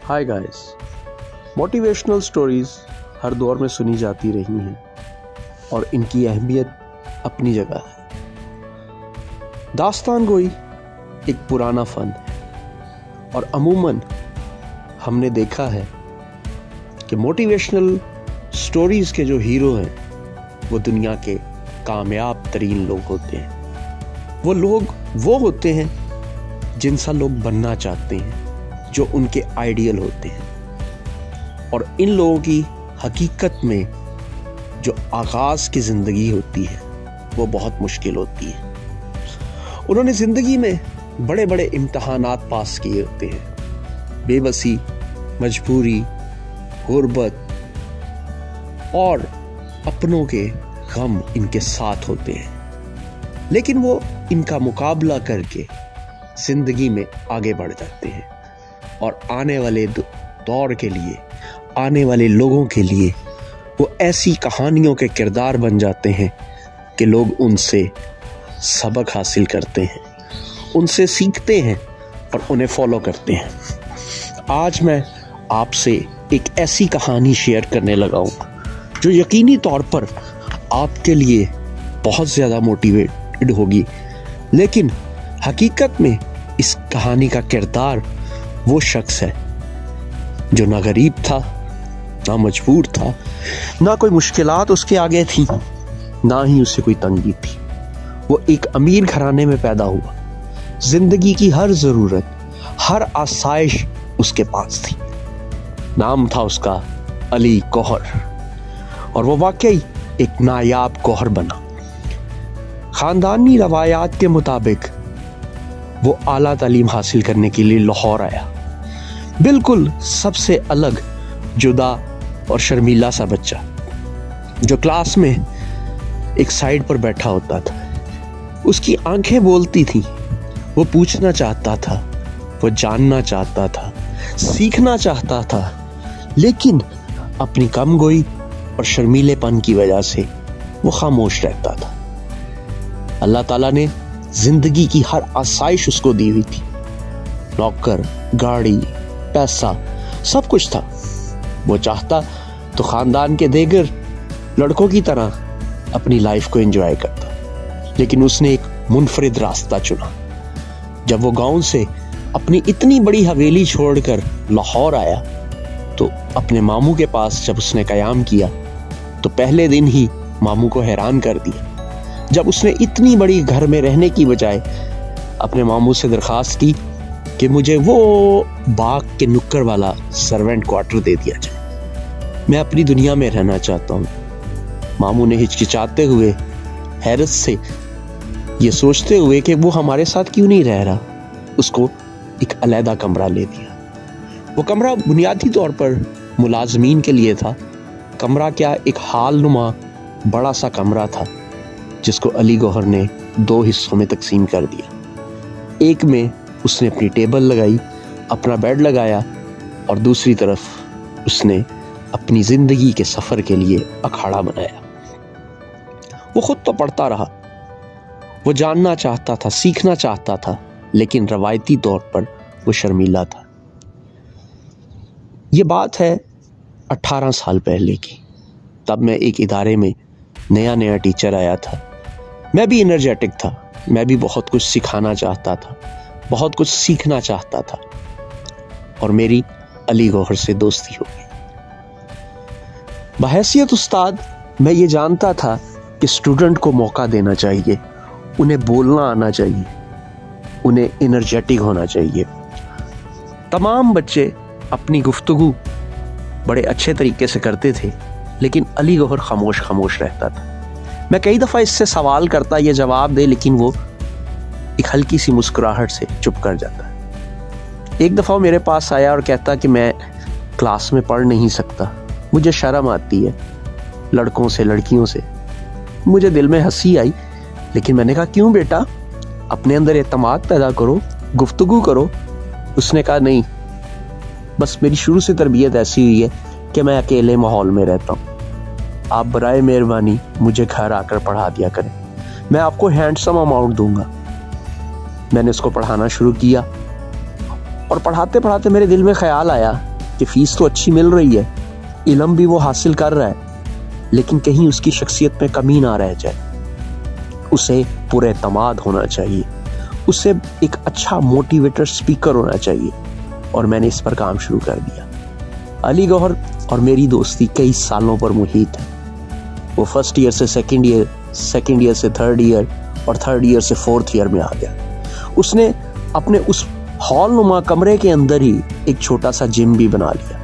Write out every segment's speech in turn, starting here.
Hi guys, motivational stories हर दौर में सुनी जाती रही हैं और इनकी अहमियत अपनी जगह है। दास्तान गोई एक पुराना फ़न है और अमूमन हमने देखा है कि मोटिवेशनल स्टोरीज़ के जो हीरो हैं वो दुनिया के कामयाब तरीन लोग होते हैं। वो लोग वो होते हैं जिनसा लोग बनना चाहते हैं, जो उनके आइडियल होते हैं। और इन लोगों की हकीकत में जो आगाज़ की ज़िंदगी होती है वो बहुत मुश्किल होती है। उन्होंने ज़िंदगी में बड़े बड़े इम्तहानात पास किए होते हैं। बेबसी, मजबूरी, गुर्बत और अपनों के गम इनके साथ होते हैं, लेकिन वो इनका मुकाबला करके ज़िंदगी में आगे बढ़ जाते हैं और आने वाले दौर के लिए, आने वाले लोगों के लिए वो ऐसी कहानियों के किरदार बन जाते हैं कि लोग उनसे सबक हासिल करते हैं, उनसे सीखते हैं और उन्हें फॉलो करते हैं। आज मैं आपसे एक ऐसी कहानी शेयर करने लगा हूँ जो यकीनी तौर पर आपके लिए बहुत ज़्यादा मोटिवेटेड होगी, लेकिन हकीकत में इस कहानी का किरदार वो शख्स है जो ना गरीब था, ना मजबूर था, ना कोई मुश्किलात उसके आगे थी, ना ही उसे कोई तंगी थी। वो एक अमीर घराने में पैदा हुआ। जिंदगी की हर ज़रूरत, हर आसाइश उसके पास थी। नाम था उसका अली गौहर और वो वाकई एक नायाब गौहर बना। ख़ानदानी रवायात के मुताबिक वो आला तालीम हासिल करने के लिए लाहौर आया। बिल्कुल सबसे अलग, जुदा और शर्मीला सा बच्चा जो क्लास में एक साइड पर बैठा होता था। उसकी आंखें बोलती थीं, वो पूछना चाहता था, वो जानना चाहता था, सीखना चाहता था, लेकिन अपनी कमगोई और शर्मीलेपन की वजह से वो खामोश रहता था। अल्लाह ताला ने जिंदगी की हर आसाइश उसको दी हुई थी। नौकर, गाड़ी, पैसा, सब कुछ था। वो चाहता तो खानदान के देगर लड़कों की तरह अपनी लाइफ को एंजॉय करता, लेकिन उसने एक मुनफरिद रास्ता चुना। जब वो गांव से अपनी इतनी बड़ी हवेली छोड़कर लाहौर आया तो अपने मामू के पास जब उसने कयाम किया तो पहले दिन ही मामू को हैरान कर दिया जब उसने इतनी बड़ी घर में रहने की बजाय अपने मामू से दरखास्त की कि मुझे वो बाग के नुक्कड़ वाला सर्वेंट क्वार्टर दे दिया जाए, मैं अपनी दुनिया में रहना चाहता हूँ। मामू ने हिचकिचाते हुए, हैरत से ये सोचते हुए कि वो हमारे साथ क्यों नहीं रह रहा, उसको एक अलहदा कमरा ले दिया। वो कमरा बुनियादी तौर पर मुलाजमीन के लिए था। कमरा क्या, एक हाल नुमा बड़ा सा कमरा था जिसको अली गौहर ने 2 हिस्सों में तकसीम कर दिया। एक में उसने अपनी टेबल लगाई, अपना बेड लगाया और दूसरी तरफ उसने अपनी ज़िंदगी के सफ़र के लिए अखाड़ा बनाया। वो खुद तो पढ़ता रहा, वो जानना चाहता था, सीखना चाहता था, लेकिन रवायती तौर पर वो शर्मीला था। ये बात है 18 साल पहले की। तब मैं एक इदारे में नया टीचर आया था। मैं भी एनर्जेटिक था, मैं भी बहुत कुछ सिखाना चाहता था, बहुत कुछ सीखना चाहता था और मेरी अली गौहर से दोस्ती हो गई। बहैसियत उस्ताद मैं ये जानता था कि स्टूडेंट को मौका देना चाहिए, उन्हें बोलना आना चाहिए, उन्हें एनर्जेटिक होना चाहिए। तमाम बच्चे अपनी गुफ्तगू बड़े अच्छे तरीके से करते थे, लेकिन अली गौहर खामोश रहता था। मैं कई दफ़ा इससे सवाल करता, ये जवाब दे, लेकिन वो एक हल्की सी मुस्कुराहट से चुप कर जाता। एक दफ़ा वो मेरे पास आया और कहता कि मैं क्लास में पढ़ नहीं सकता, मुझे शर्म आती है लड़कों से, लड़कियों से। मुझे दिल में हंसी आई, लेकिन मैंने कहा क्यों बेटा, अपने अंदर एतमाद पैदा करो, गुफ्तगू करो। उसने कहा नहीं, बस मेरी शुरू से तरबियत ऐसी हुई है कि मैं अकेले माहौल में रहता हूँ, आप बराए मेहरबानी मुझे घर आकर पढ़ा दिया करें, मैं आपको हैंडसम अमाउंट दूंगा। मैंने उसको पढ़ाना शुरू किया और पढ़ाते पढ़ाते मेरे दिल में ख्याल आया کہ فیس تو اچھی مل رہی ہے, علم بھی وہ حاصل کر رہا ہے, لیکن کہیں اس کی شخصیت میں کمی نہ رہ جائے. اسے پورے اعتماد ہونا چاہیے, اسے ایک اچھا موٹیویٹر اسپیکر ہونا چاہیے. اور میں نے اس پر کام شروع کر دیا. علی گوہر اور میری دوستی کئی سالوں پر محیط ہے. وہ فرسٹ ایئر سے سیکنڈ ایئر, سیکنڈ ایئر سے تھرڈ ایئر, اور تھرڈ ایئر سے فورتھ ایئر میں آ گیا. اس نے اپنے اس ہال نما کمرے کے اندر ہی ایک چھوٹا سا جم بھی بنا لیا.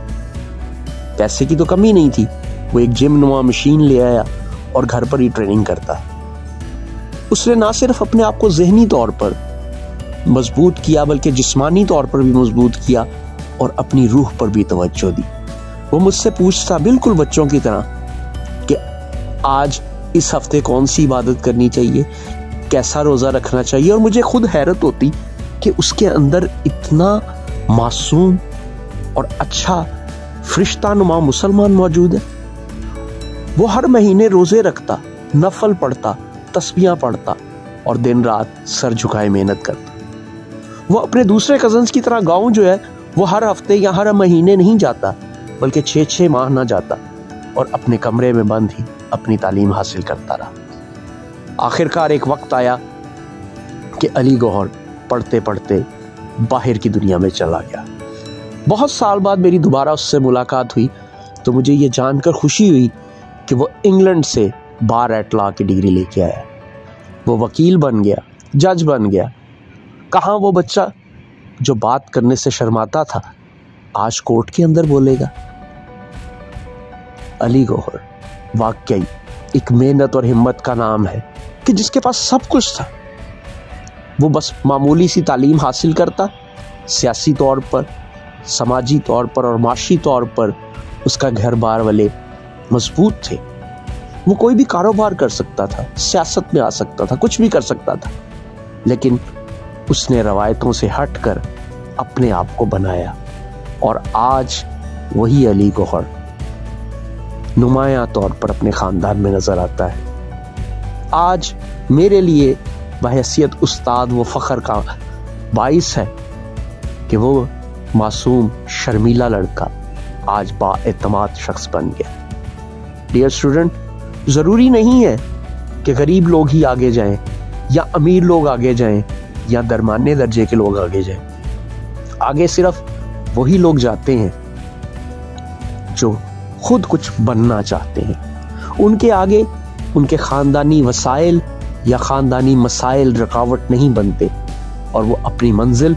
پیسے کی تو کمی نہیں تھی, وہ ایک جم نما مشین لے آیا اور گھر پر ہی ٹریننگ کرتا. اس نے نہ صرف اپنے آپ کو ذہنی طور پر مضبوط کیا بلکہ جسمانی طور پر بھی مضبوط کیا اور اپنی روح پر بھی توجہ دی. وہ مجھ سے پوچھتا بالکل بچوں کی طرح کہ آج اس ہفتے کون سی عبادت کرنی چاہیے, کیسا روزہ رکھنا چاہیے, اور مجھے خود حیرت ہوتی کہ اس کے اندر اتنا معصوم اور اچھا فرشتہ نما مسلمان موجود ہے. وہ ہر مہینے روزے رکھتا, نفل پڑھتا, تسبیحاں پڑھتا اور دن رات سر جھکائے محنت کرتا. وہ اپنے دوسرے کزنز کی طرح گاؤں جو ہے وہ ہر ہفتے یا ہر مہینے نہیں جاتا بلکہ 6 ماہ نہ جاتا اور اپنے کمرے میں بند ہی اپنی تعلیم حاصل کرتا رہا. آخر کار ایک وقت آیا کہ علی گوہر پڑھتے پڑھتے باہر کی دنیا میں چلا گیا. بہت سال بعد میری دوبارہ اس سے ملاقات ہوئی تو مجھے یہ جان کر خوشی ہوئی کہ وہ انگلینڈ سے بار ایٹ لا کی ڈگری لے کے آیا. وہ وکیل بن گیا, جج بن گیا. کہاں وہ بچہ جو بات کرنے سے شرماتا تھا آج کورٹ کے اندر بولے گا. علی گوہر واقعی ایک محنت اور ہمت کا نام ہے کہ جس کے پاس سب کچھ تھا. وہ بس معمولی سی تعلیم حاصل کرتا, سیاسی طور پر, سماجی طور پر اور معاشی طور پر اس کا گھر بار والے مضبوط تھے. وہ کوئی بھی کاروبار کر سکتا تھا, سیاست میں آ سکتا تھا, کچھ بھی کر سکتا تھا, لیکن اس نے روایتوں سے ہٹ کر اپنے آپ کو بنایا. اور آج وہی علی گوہر نمایاں طور پر اپنے خاندان میں نظر آتا ہے. آج میرے لیے بحیثیت استاد وہ فخر کا باعث ہے کہ وہ معصوم شرمیلا لڑکا آج با اعتماد شخص بن گیا. ڈیئر اسٹوڈنٹ, ضروری نہیں ہے کہ غریب لوگ ہی آگے جائیں یا امیر لوگ آگے جائیں یا درمیانے درجے کے لوگ آگے جائیں. آگے صرف وہی لوگ جاتے ہیں جو خود کچھ بننا چاہتے ہیں. ان کے آگے ان کے خاندانی وسائل یا خاندانی مسائل رکاوٹ نہیں بنتے اور وہ اپنی منزل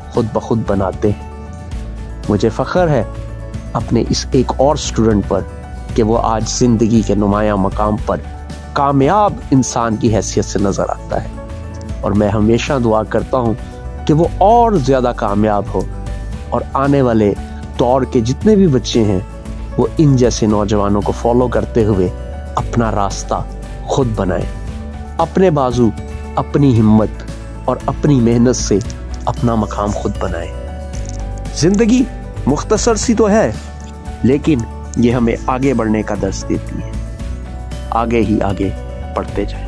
خود بخود بناتے ہیں. مجھے فخر ہے اپنے اس ایک اور اسٹوڈنٹ پر کہ وہ آج زندگی کے نمایاں مقام پر کامیاب انسان کی حیثیت سے نظر آتا ہے. اور میں ہمیشہ دعا کرتا ہوں کہ وہ اور زیادہ کامیاب ہو اور آنے والے دور کے جتنے بھی بچے ہیں وہ ان جیسے نوجوانوں کو فالو کرتے ہوئے اپنا راستہ خود بنائیں, اپنے بازو, اپنی ہمت اور اپنی محنت سے اپنا مقام خود بنائیں. زندگی مختصر سی تو ہے لیکن یہ ہمیں آگے بڑھنے کا درس دیتی ہے. آگے ہی آگے بڑھتے جائیں.